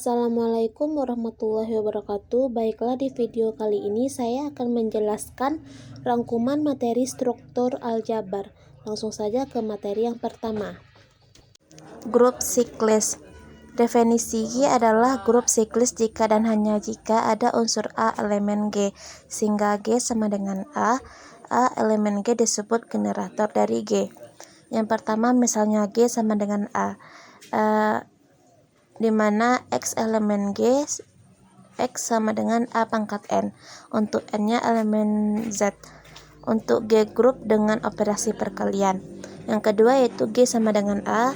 Assalamualaikum warahmatullahi wabarakatuh. Baiklah, di video kali ini saya akan menjelaskan rangkuman materi struktur aljabar. Langsung saja ke materi yang pertama. Grup siklis. Definisi G adalah grup siklis jika dan hanya jika ada unsur A elemen G, sehingga G sama dengan A elemen G disebut generator dari G. Yang pertama misalnya G sama dengan A, di mana X elemen G, X sama dengan A pangkat N. Untuk N-nya elemen Z. Untuk G grup dengan operasi perkalian. Yang kedua yaitu G sama dengan A,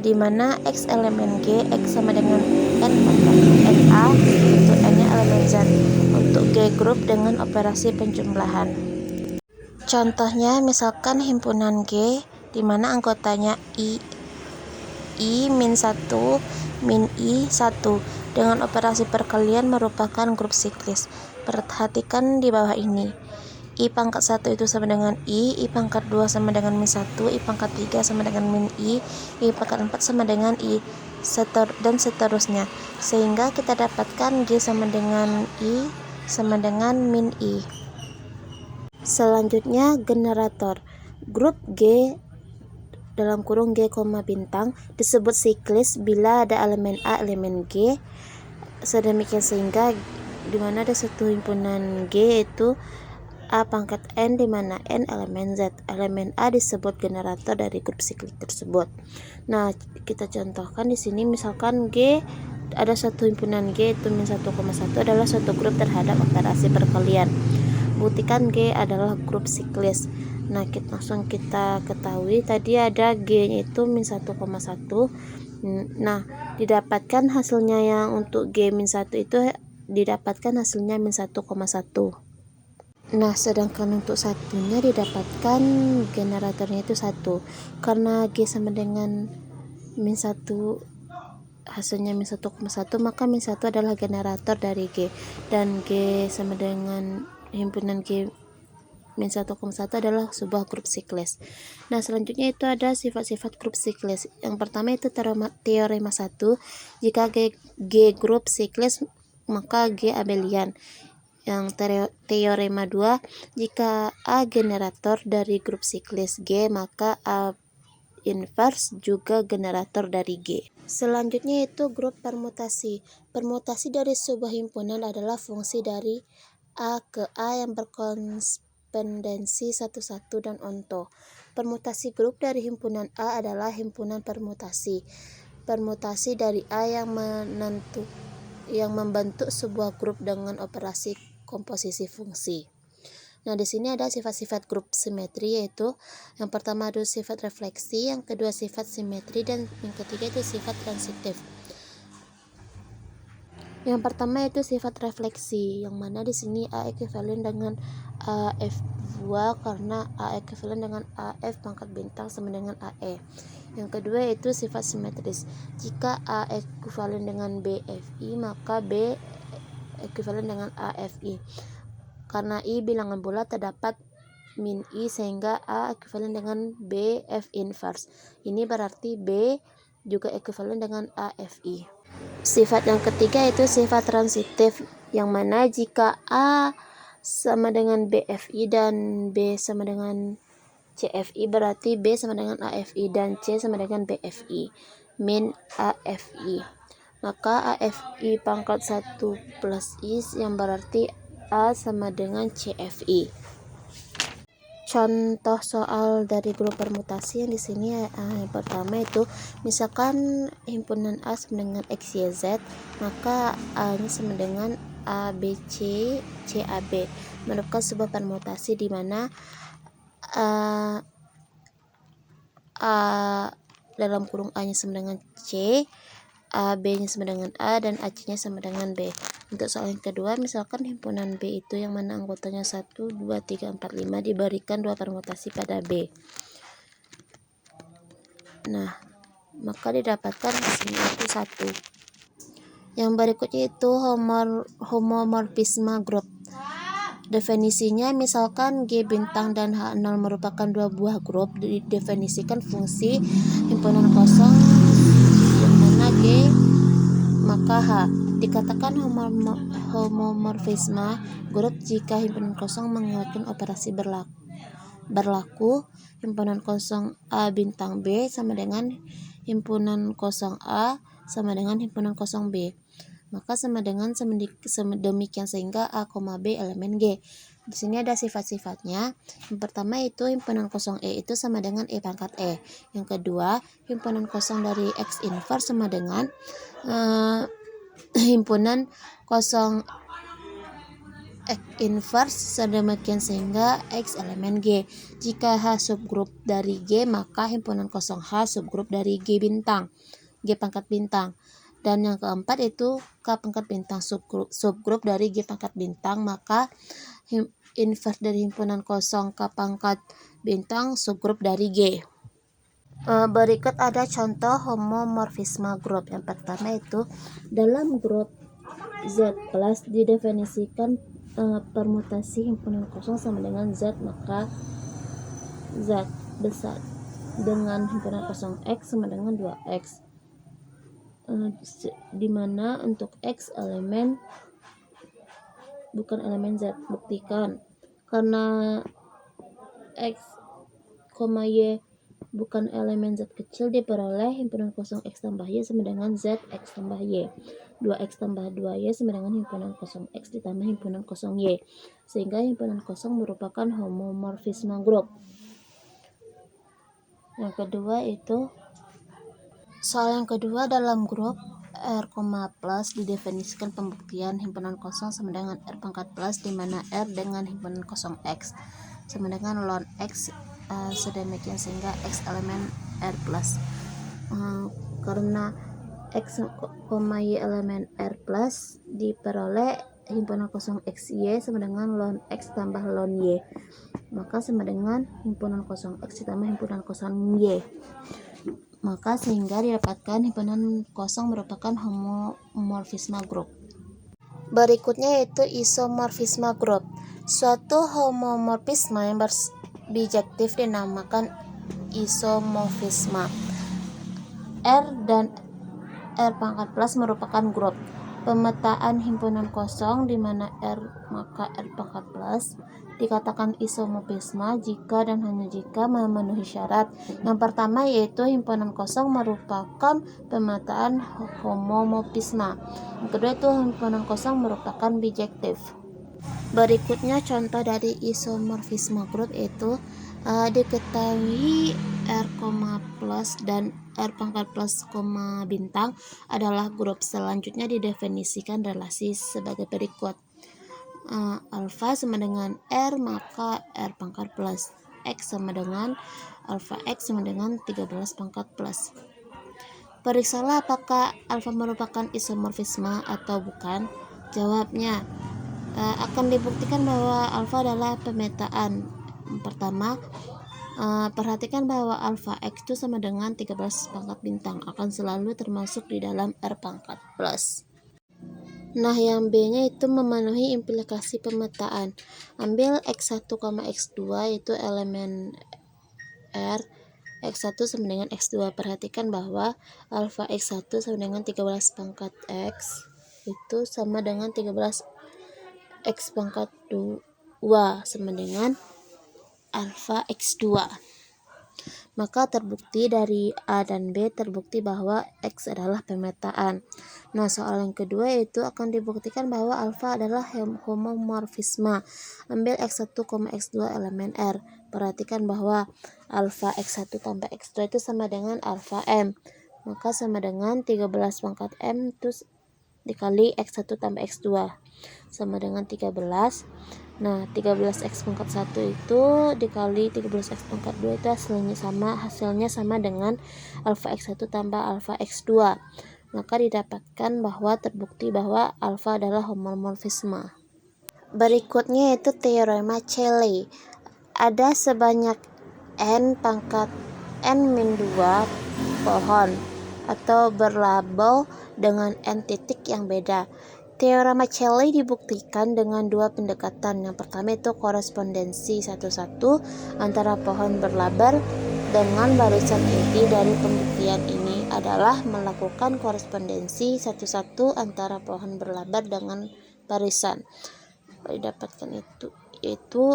di mana X elemen G, X sama dengan N pangkat NA. Untuk N-nya elemen Z. Untuk G grup dengan operasi penjumlahan. Contohnya misalkan himpunan G, di mana anggotanya I min 1 min I1 dengan operasi perkalian merupakan grup siklis. Perhatikan di bawah ini. I pangkat 1 itu sama dengan I pangkat 2 sama dengan min 1, I pangkat 3 sama dengan min I pangkat 4 sama dengan I, dan seterusnya. Sehingga kita dapatkan G sama dengan I sama dengan min I. Selanjutnya generator. Grup G dalam kurung G, bintang disebut siklis bila ada elemen A elemen G, sedemikian sehingga dimana ada satu himpunan G yaitu A pangkat N, di mana N elemen Z. Elemen A disebut generator dari grup siklis tersebut. Nah, kita contohkan di sini misalkan G ada satu himpunan G itu min 1,1 adalah suatu grup terhadap operasi perkalian. Buktikan G adalah grup siklis. Nah, langsung kita ketahui tadi ada G itu min 1,1. Nah, didapatkan hasilnya yang untuk G min 1 itu didapatkan hasilnya min 1,1. Nah, sedangkan untuk satunya didapatkan generatornya itu 1. Karena G sama dengan min 1 hasilnya min 1,1, maka min 1 adalah generator dari G, dan G sama dengan himpunan G min 1,1 adalah sebuah grup siklis. Nah, selanjutnya itu ada sifat-sifat grup siklis. Yang pertama itu teorema 1. Jika G grup siklis maka G abelian. Yang teorema 2, jika A generator dari grup siklis G maka A inverse juga generator dari G. Selanjutnya itu grup permutasi. Permutasi dari sebuah himpunan adalah fungsi dari A ke A yang berkorespondensi 1,1 dan onto. Permutasi grup dari himpunan A adalah himpunan permutasi. Permutasi dari A yang membentuk sebuah grup dengan operasi komposisi fungsi. Nah, di sini ada sifat-sifat grup simetri, yaitu yang pertama ada sifat refleksi, yang kedua sifat simetri, dan yang ketiga itu sifat transitif. Yang pertama itu sifat refleksi, yang mana di sini A ekuivalen dengan AF2 karena A ekuivalen dengan AF pangkat bintang sama dengan AE. Yang kedua itu sifat simetris. Jika A ekuivalen dengan BFI maka B ekuivalen dengan AFI. Karena I bilangan bulat terdapat min I sehingga A ekuivalen dengan BF inverse. Ini berarti B juga ekuivalen dengan AFI. Sifat yang ketiga itu sifat transitif, yang mana jika A sama dengan BFI dan B sama dengan CFI berarti B sama dengan AFI dan C sama dengan BFI min AFI. Maka AFI pangkat 1 plus I yang berarti A sama dengan CFI. Contoh soal dari grup permutasi yang di sini yang pertama itu misalkan himpunan A sama dengan XYZ, maka A-nya sama dengan ABC CAB. Merupakan sebuah permutasi di mana A dalam kurung A-nya sama dengan C, B-nya sama dengan A, dan AC-nya sama dengan B. Untuk soal yang kedua, misalkan himpunan B itu yang mana anggotanya 1, 2, 3, 4, 5 diberikan dua permutasi pada B. Nah, maka didapatkan hasilnya itu 1. Yang berikutnya itu homomorfisme grup. Definisinya misalkan G bintang dan H0 merupakan dua buah grup, didefinisikan fungsi himpunan kosong yang mana G maka H. Dikatakan homomorfisme grup jika himpunan kosong menguatkan operasi berlaku himpunan kosong A bintang B sama dengan himpunan kosong A sama dengan himpunan kosong B. Maka sama dengan demikian sehingga A, B elemen G. Di sini ada sifat-sifatnya. Yang pertama itu himpunan kosong E itu sama dengan E pangkat E. Yang kedua, himpunan kosong dari X inverse sama dengan himpunan kosong X inverse sedemikian sehingga X elemen G. Jika H subgrup dari G, maka himpunan kosong H subgrup dari G bintang, G pangkat bintang. Dan yang keempat itu K pangkat bintang subgrup dari G pangkat bintang, maka inverse dari himpunan kosong K pangkat bintang subgrup dari G. Berikut ada contoh homomorfisme grup. Yang pertama itu dalam grup Z plus didefinisikan permutasi himpunan kosong sama dengan Z, maka Z besar dengan himpunan kosong X sama dengan 2X, dimana untuk X elemen bukan elemen Z. Buktikan karena X, Y bukan elemen Z kecil, diperoleh himpunan kosong X tambah Y sama dengan Z X tambah Y. 2X tambah 2Y sama dengan himpunan kosong X ditambah himpunan kosong Y, sehingga himpunan kosong merupakan homomorfisme grup. Yang kedua itu soal yang kedua, dalam grup R, plus didefinisikan pembuktian himpunan kosong sama dengan R pangkat plus, di mana R dengan himpunan kosong X sama dengan ln X, sedemikian sehingga X elemen R plus. Karena X, Y elemen R plus, diperoleh himpunan kosong XY sama dengan ln X tambah ln Y, maka sama dengan himpunan kosong X ditambah himpunan kosong Y, maka sehingga didapatkan himpunan kosong merupakan homomorfisme grup. Berikutnya yaitu isomorfisme grup. Suatu homomorfisme yang bijektif dinamakan isomorfisme. R dan R pangkat plus merupakan grup. Pemetaan himpunan kosong di mana R maka R pangkat plus dikatakan isomorfisme jika dan hanya jika memenuhi syarat. Yang pertama yaitu himpunan kosong merupakan pemetaan homomorfisme. Yang kedua itu himpunan kosong merupakan bijektif. Berikutnya contoh dari isomorfisme grup itu diketahui R, plus dan R pangkat plus, bintang adalah grup. Selanjutnya didefinisikan relasi sebagai berikut. Alfa sama dengan R, maka R pangkat plus. X sama dengan alfa X sama dengan 13 pangkat plus. Periksalah apakah alfa merupakan isomorfisme atau bukan. Jawabnya, akan dibuktikan bahwa alfa adalah pemetaan. Pertama, perhatikan bahwa alfa X itu sama dengan 13 pangkat bintang, akan selalu termasuk di dalam R pangkat plus. Nah, yang B-nya itu memenuhi implikasi pemetaan. Ambil X1, X2 itu elemen R, X1 sama dengan X2. Perhatikan bahwa alfa X1 sama dengan 13 pangkat X itu sama dengan 13 X pangkat 2 sama dengan alfa X2. Maka terbukti dari A dan B terbukti bahwa X adalah pemetaan. Nah, soal yang kedua itu akan dibuktikan bahwa alfa adalah homomorfisme. Ambil X1, X2 elemen R. Perhatikan bahwa alfa X1 tambah X2 itu sama dengan alfa M. Maka sama dengan 13 pangkat M terus dikali X1 tambah X2 sama dengan 13. Nah, 13X pangkat 1 itu dikali 13X pangkat 2 itu hasilnya sama dengan alfa X1 tambah alfa X2. Maka didapatkan bahwa terbukti bahwa alfa adalah homomorfisme. Berikutnya yaitu teorema Cayley. Ada sebanyak n pangkat n-2 pohon atau berlabel dengan n titik yang beda. Teorema Cayley dibuktikan dengan dua pendekatan. Yang pertama itu korespondensi satu-satu antara pohon berlabel dengan barisan inti dari pembuktian ini adalah melakukan korespondensi satu-satu antara pohon berlabar dengan barisan. Didapatkan itu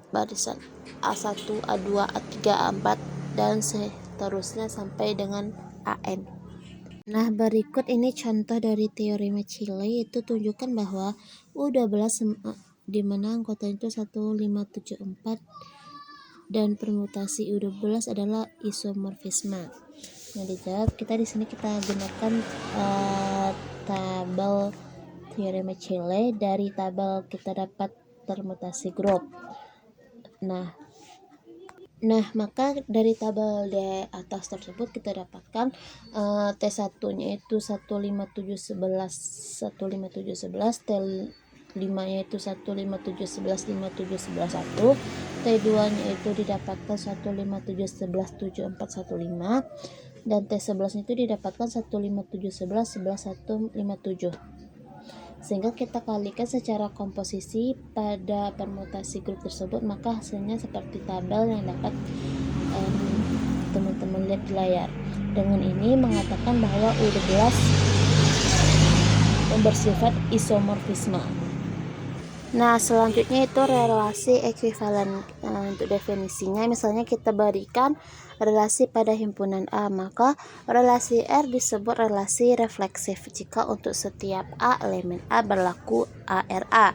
barisan A1, A2, A3, A4 dan seterusnya sampai dengan AN. Nah, berikut ini contoh dari teorema Cayley, yaitu tunjukkan bahwa U12 di mana anggota itu 1574 dan permutasi U12 adalah isomorfisme. Nah, dijawab kita di sini kita gunakan tabel teorema Cayley. Dari tabel kita dapat permutasi grup. Nah, maka dari tabel di atas tersebut kita dapatkan T1-nya itu 15711, 15711, T5-nya itu 15711, 5711, 1, T2-nya itu didapatkan 15711, 7415, dan T11 itu didapatkan 15711, 11, 157. Sehingga kita kalikan secara komposisi pada permutasi grup tersebut, maka hasilnya seperti tabel yang dapat teman-teman lihat di layar. Dengan ini mengatakan bahwa U12 bersifat isomorfisme. Nah, selanjutnya itu relasi ekuivalen. Untuk definisinya, misalnya kita berikan relasi pada himpunan A, maka relasi R disebut relasi refleksif jika untuk setiap A elemen A berlaku ARA.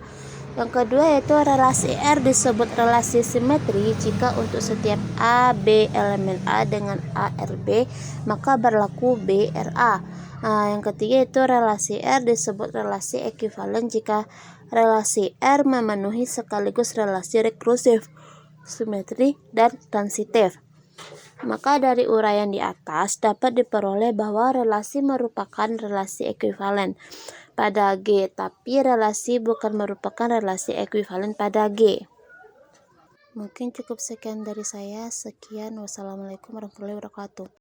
Yang kedua yaitu relasi R disebut relasi simetri jika untuk setiap A, B elemen A dengan ARB maka berlaku BRA. Yang ketiga itu relasi R disebut relasi ekuivalen jika relasi R memenuhi sekaligus relasi rekursif, simetri, dan transitif. Maka dari uraian di atas dapat diperoleh bahwa relasi merupakan relasi ekuivalen pada G, tapi relasi bukan merupakan relasi ekuivalen pada G. Mungkin cukup sekian dari saya. Sekian, wassalamualaikum warahmatullahi wabarakatuh.